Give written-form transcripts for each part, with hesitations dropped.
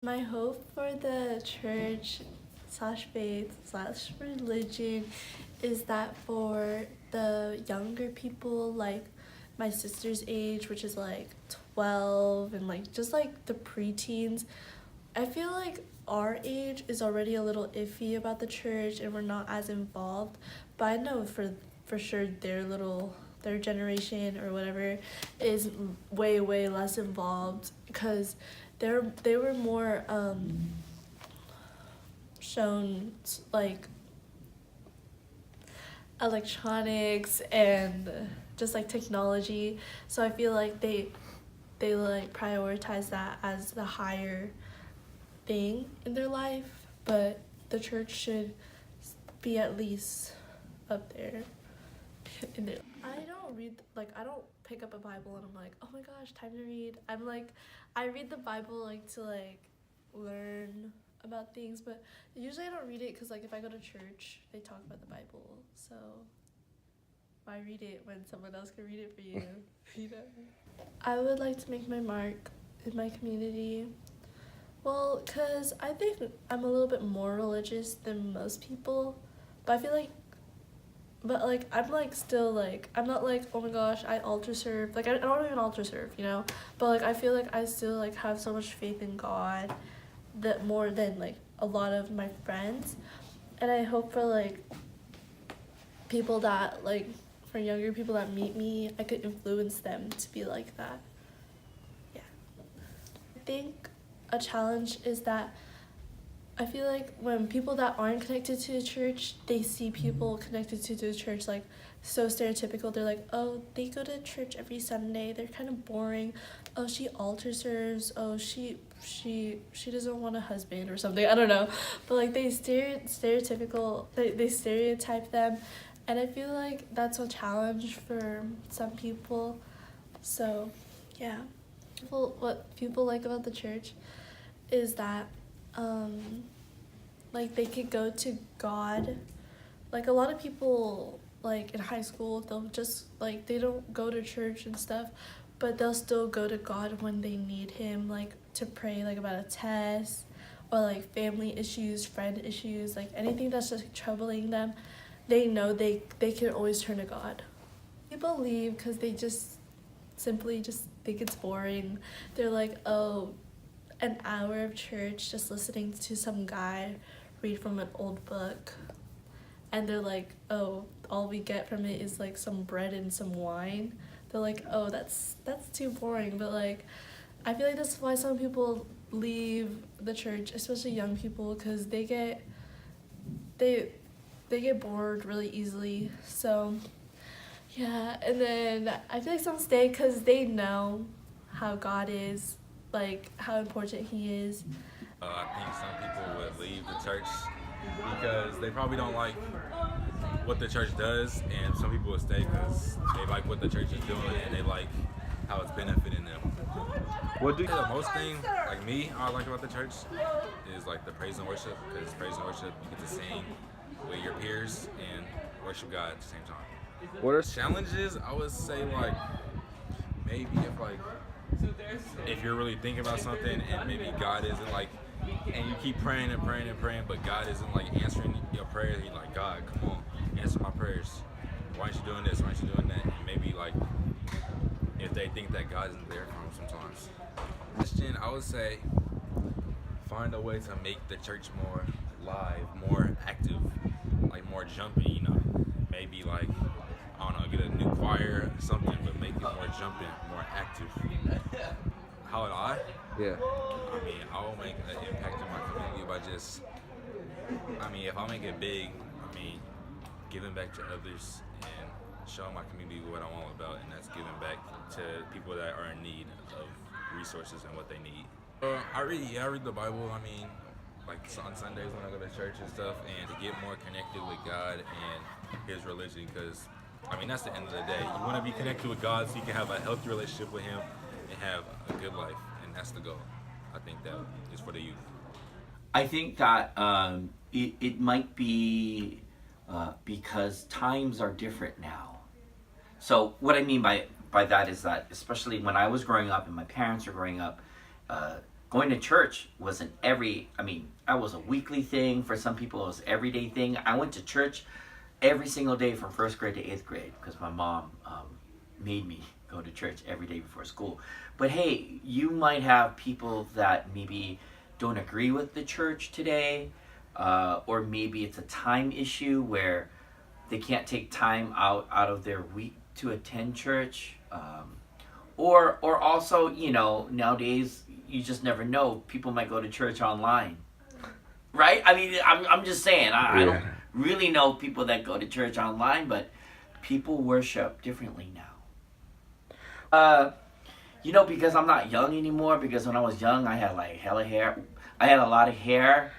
My hope for the church slash faith slash religion is that for the younger people, like my sister's age, which is like 12, and like just like the preteens, I feel like our age is already a little iffy about the church and we're not as involved. But I know for sure their generation or whatever is way less involved because they were more shown like electronics and just like technology, so I feel like they like prioritize that as the higher thing in their life, but the church should be at least up there in there. I don't read, like I don't pick up a Bible and I'm like, oh my gosh, time to read. I'm like, I read the Bible like to like learn about things, but usually I don't read it because like if I go to church, they talk about the Bible, so why read it when someone else can read it for you? You know? I would like to make my mark in my community. Well, because I think I'm a little bit more religious than most people, but I feel like, but like, I'm like still like, I'm not like, oh my gosh, I altar serve. Like, I don't even altar serve, you know? But like, I feel like I still like have so much faith in God that more than like a lot of my friends. And I hope for like people that like, for younger people that meet me, I could influence them to be like that. Yeah. I think a challenge is that I feel like when people that aren't connected to the church, they see people connected to the church like so stereotypical. They're like, oh, they go to church every Sunday. They're kind of boring. Oh, she altar serves. Oh, she doesn't want a husband or something. I don't know, but like they stereotypical. They stereotype them, and I feel like that's a challenge for some people. So, yeah, what people like about the church is that like they could go to God. Like a lot of people like in high school, they'll just like they don't go to church and stuff, but they'll still go to God when they need him, like to pray like about a test or like family issues, friend issues, like anything that's just troubling them. They know they can always turn to God. People leave because they just simply just think it's boring. They're like, oh, an hour of church just listening to some guy read from an old book, and they're like, oh, all we get from it is like some bread and some wine. They're like, oh, that's too boring. But like I feel like that's why some people leave the church, especially young people, because they get bored really easily. So yeah, and then I feel like some stay because they know how God is, like how important he is. I think some people would leave the church because they probably don't like what the church does, and some people would stay because they like what the church is doing and they like how it's benefiting them. What do you The most thing, like me, I like about the church is like the praise and worship, because praise and worship you get to sing with your peers and worship God at the same time. what are Challenges, I would say like maybe if you're really thinking about something and maybe God isn't like, and you keep praying and praying and praying, but God isn't like answering your prayers. You're like, God, come on, answer my prayers. Why aren't you doing this? Why aren't you doing that? And maybe like if they think that God isn't there for them sometimes. Christian, I would say find a way to make the church more live, more active, like more jumpy, you know. Maybe like, I don't know, get a new choir or something, but make it more jumping, more active. How would I? yeah? I mean, I will make an impact in my community by just, I mean, if I make it big, I mean, giving back to others and showing my community what I'm all about, and that's giving back to people that are in need of resources and what they need. I read the Bible. I mean, like on Sundays when I go to church and stuff, and to get more connected with God and his religion, because I mean, that's the end of the day. You want to be connected with God so you can have a healthy relationship with him and have a good life, and that's the goal. I think that is for the youth. I think that it might be because times are different now. So what I mean by that is that, especially when I was growing up and my parents were growing up, going to church wasn't that was a weekly thing. For some people, it was an everyday thing. I went to church every single day from first grade to eighth grade because my mom made me go to church every day before school. But hey, you might have people that maybe don't agree with the church today, or maybe it's a time issue where they can't take time out of their week to attend church. Or also, nowadays you just never know. People might go to church online, right? I mean, I'm just saying. I don't really know people that go to church online, but people worship differently now. Because I'm not young anymore. Because when I was young, I had like hella hair. I had a lot of hair.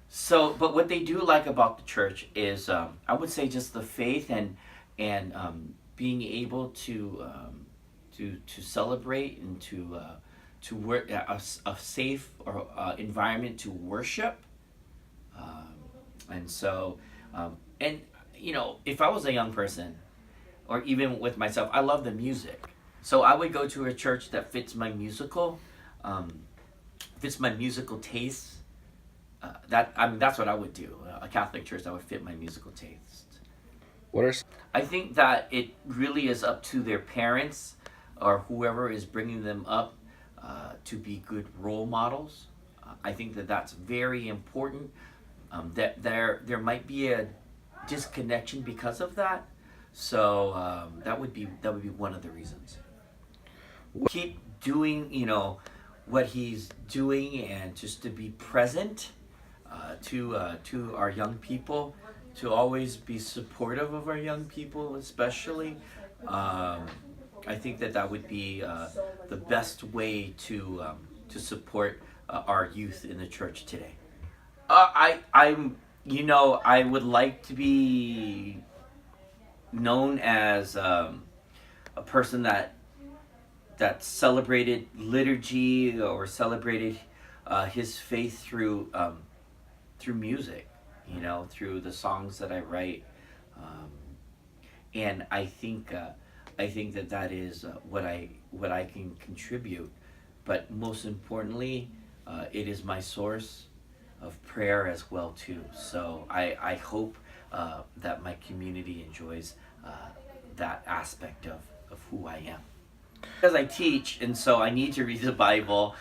So, but what they do like about the church is, I would say, just the faith and being able to celebrate and to work a safe or environment to worship. And so, if I was a young person, or even with myself, I love the music. So I would go to a church that fits my musical taste. That's what I would do. A Catholic church that would fit my musical taste. I think that it really is up to their parents or whoever is bringing them up to be good role models. I think that that's very important. That there might be a disconnection because of that. So that would be one of the reasons. Keep doing what he's doing, and just to be present to our young people, to always be supportive of our young people, especially. I think that would be the best way to support our youth in the church today. I would like to be known as a person that celebrated liturgy or celebrated his faith through music, through the songs that I write, and I think that is what I can contribute. But most importantly, it is my source of prayer as well too. So I hope that my community enjoys that aspect of who I am. Because I teach, and so I need to read the Bible.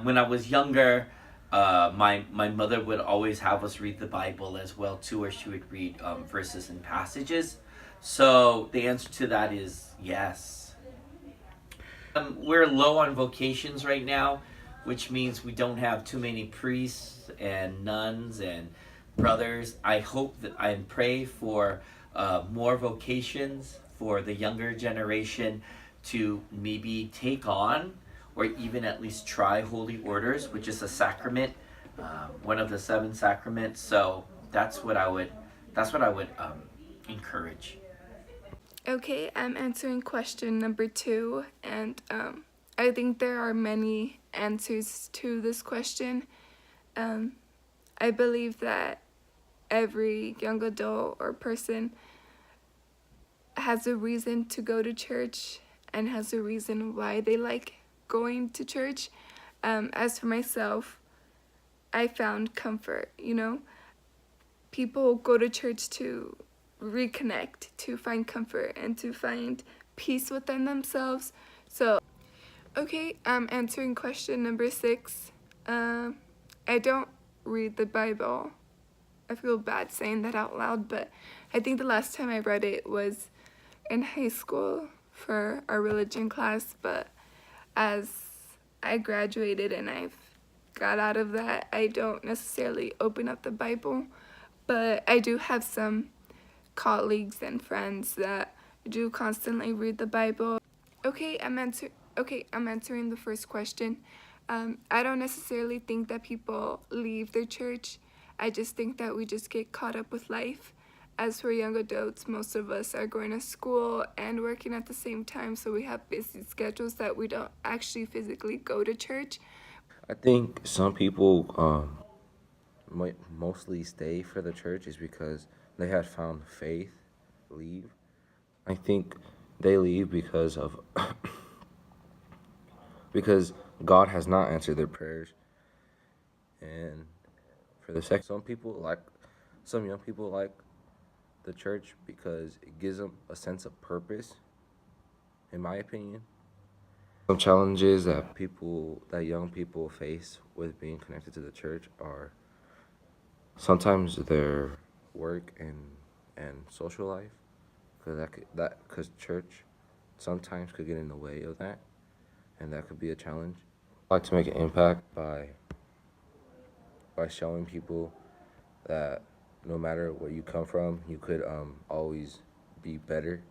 When I was younger, my mother would always have us read the Bible as well too, or she would read verses and passages. So the answer to that is yes. We're low on vocations right now, which means we don't have too many priests and nuns and brothers. I hope that I pray for more vocations for the younger generation to maybe take on, or even at least try holy orders, which is a sacrament, one of the 7 sacraments. So that's what I would encourage. Okay, I'm answering question number 2, and I think there are many answers to this question. I believe that every young adult or person has a reason to go to church and has a reason why they like going to church. As for myself, I found comfort, People go to church to reconnect, to find comfort, and to find peace within themselves. So, okay, I'm answering question number 6. I don't read the Bible. I feel bad saying that out loud, but I think the last time I read it was in high school for our religion class, but as I graduated and I've got out of that, I don't necessarily open up the Bible, but I do have some colleagues and friends that do constantly read the Bible. Okay, I'm answering the first question. I don't necessarily think that people leave their church. I just think that we just get caught up with life. As for young adults, most of us are going to school and working at the same time, so we have busy schedules that we don't actually physically go to church. I think some people might mostly stay for the church is because they had found faith, leave. I think they leave because of because God has not answered their prayers. And for the second, some young people like the church because it gives them a sense of purpose, in my opinion. Some challenges that young people face with being connected to the church are sometimes their work and social life, because church sometimes could get in the way of that, and that could be a challenge. I like to make an impact by showing people that no matter where you come from, you could always be better